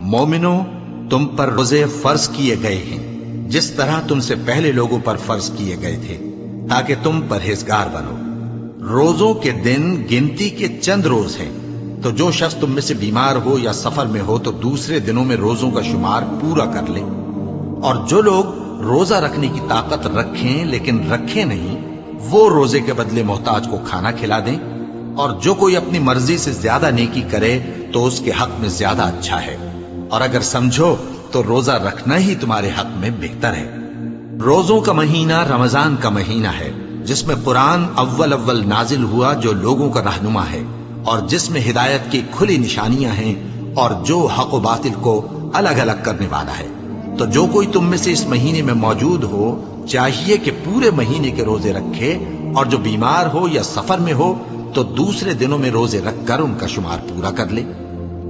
مومنو، تم پر روزے فرض کیے گئے ہیں جس طرح تم سے پہلے لوگوں پر فرض کیے گئے تھے، تاکہ تم پرہیزگار بنو۔ روزوں کے دن گنتی کے چند روز ہیں، تو جو شخص تم میں سے بیمار ہو یا سفر میں ہو تو دوسرے دنوں میں روزوں کا شمار پورا کر لے۔ اور جو لوگ روزہ رکھنے کی طاقت رکھیں لیکن رکھیں نہیں، وہ روزے کے بدلے محتاج کو کھانا کھلا دیں۔ اور جو کوئی اپنی مرضی سے زیادہ نیکی کرے تو اس کے حق میں زیادہ اچھا ہے، اور اگر سمجھو تو روزہ رکھنا ہی تمہارے حق میں بہتر ہے۔ روزوں کا مہینہ رمضان کا مہینہ ہے، جس میں قرآن اول نازل ہوا، جو لوگوں کا رہنما ہے اور جس میں ہدایت کی کھلی نشانیاں ہیں، اور جو حق و باطل کو الگ الگ کرنے والا ہے۔ تو جو کوئی تم میں سے اس مہینے میں موجود ہو چاہیے کہ پورے مہینے کے روزے رکھے، اور جو بیمار ہو یا سفر میں ہو تو دوسرے دنوں میں روزے رکھ کر ان کا شمار پورا کر لے۔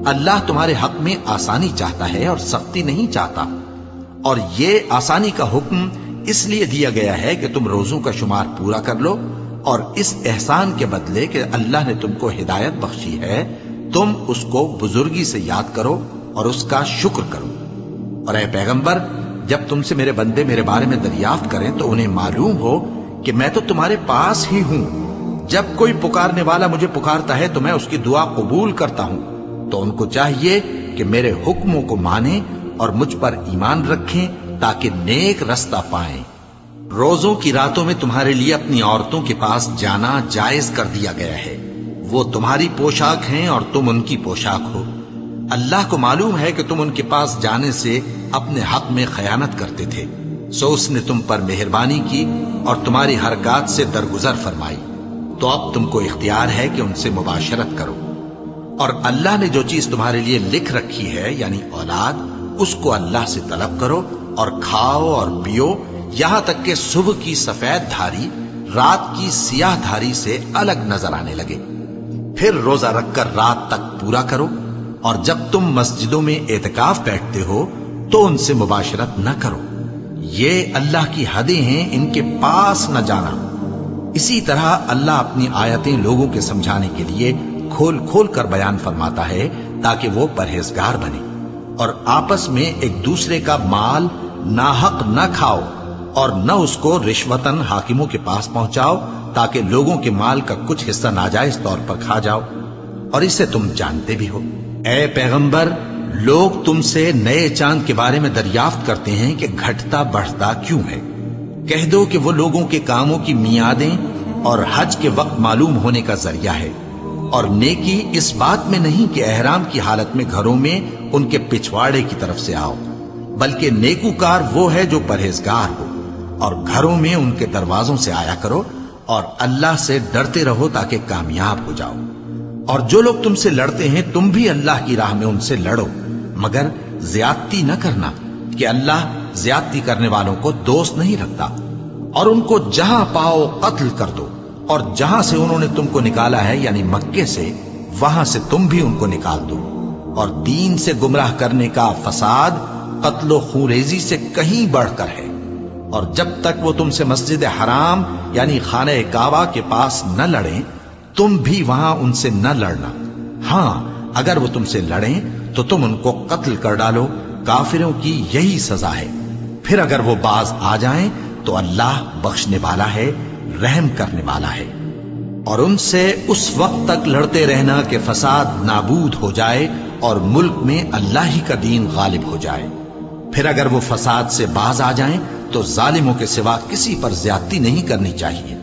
اللہ تمہارے حق میں آسانی چاہتا ہے اور سختی نہیں چاہتا۔ اور یہ آسانی کا حکم اس لیے دیا گیا ہے کہ تم روزوں کا شمار پورا کر لو، اور اس احسان کے بدلے کہ اللہ نے تم کو ہدایت بخشی ہے، تم اس کو بزرگی سے یاد کرو اور اس کا شکر کرو۔ اور اے پیغمبر، جب تم سے میرے بندے میرے بارے میں دریافت کریں تو انہیں معلوم ہو کہ میں تو تمہارے پاس ہی ہوں۔ جب کوئی پکارنے والا مجھے پکارتا ہے تو میں اس کی دعا قبول کرتا ہوں۔ تو ان کو چاہیے کہ میرے حکموں کو مانیں اور مجھ پر ایمان رکھیں تاکہ نیک رستہ پائیں۔ روزوں کی راتوں میں تمہارے لیے اپنی عورتوں کے پاس جانا جائز کر دیا گیا ہے۔ وہ تمہاری پوشاک ہیں اور تم ان کی پوشاک ہو۔ اللہ کو معلوم ہے کہ تم ان کے پاس جانے سے اپنے حق میں خیانت کرتے تھے، سو اس نے تم پر مہربانی کی اور تمہاری حرکات سے درگزر فرمائی۔ تو اب تم کو اختیار ہے کہ ان سے مباشرت کرو۔ اور اللہ نے جو چیز تمہارے لیے لکھ رکھی ہے یعنی اولاد، اس کو اللہ سے طلب کرو اور کھاؤ اور پیو، یہاں تک کہ صبح کی سفید دھاری رات کی سیاہ دھاری سے الگ نظر آنے لگے۔ پھر روزہ رکھ کر رات تک پورا کرو، اور جب تم مسجدوں میں اعتکاف بیٹھتے ہو تو ان سے مباشرت نہ کرو۔ یہ اللہ کی حدیں ہیں، ان کے پاس نہ جانا۔ اسی طرح اللہ اپنی آیتیں لوگوں کے سمجھانے کے لیے کھول کھول کر بیان فرماتا ہے تاکہ وہ پرہیزگار بنے۔ اور آپس میں ایک دوسرے کا مال ناحق نہ کھاؤ، اور نہ اس کو رشوتاً حاکموں کے پاس پہنچاؤ تاکہ لوگوں کے مال کا کچھ حصہ ناجائز طور پر کھا جاؤ، اور اسے تم جانتے بھی ہو۔ اے پیغمبر، لوگ تم سے نئے چاند کے بارے میں دریافت کرتے ہیں کہ گھٹتا بڑھتا کیوں ہے۔ کہہ دو کہ وہ لوگوں کے کاموں کی میعادیں اور حج کے وقت معلوم ہونے کا ذریعہ ہے، اور نیکی اس بات میں نہیں کہ احرام کی حالت میں گھروں میں ان کے پچھواڑے کی طرف سے آؤ، بلکہ نیکوکار وہ ہے جو پرہیزگار ہو، اور گھروں میں ان کے دروازوں سے آیا کرو، اور اللہ سے ڈرتے رہو تاکہ کامیاب ہو جاؤ۔ اور جو لوگ تم سے لڑتے ہیں تم بھی اللہ کی راہ میں ان سے لڑو، مگر زیادتی نہ کرنا، کہ اللہ زیادتی کرنے والوں کو دوست نہیں رکھتا۔ اور ان کو جہاں پاؤ قتل کر دو، اور جہاں سے انہوں نے تم کو نکالا ہے یعنی مکے سے، وہاں سے تم بھی ان کو نکال دو۔ اور دین سے گمراہ کرنے کا فساد قتل و خونریزی سے کہیں بڑھ کر ہے۔ اور جب تک وہ تم سے مسجد حرام یعنی خانہ کعبہ کے پاس نہ لڑیں، تم بھی وہاں ان سے نہ لڑنا۔ ہاں، اگر وہ تم سے لڑیں تو تم ان کو قتل کر ڈالو، کافروں کی یہی سزا ہے۔ پھر اگر وہ باز آ جائیں تو اللہ بخشنے والا ہے، رحم کرنے والا ہے۔ اور ان سے اس وقت تک لڑتے رہنا کہ فساد نابود ہو جائے اور ملک میں اللہ ہی کا دین غالب ہو جائے۔ پھر اگر وہ فساد سے باز آ جائیں تو ظالموں کے سوا کسی پر زیادتی نہیں کرنی چاہیے۔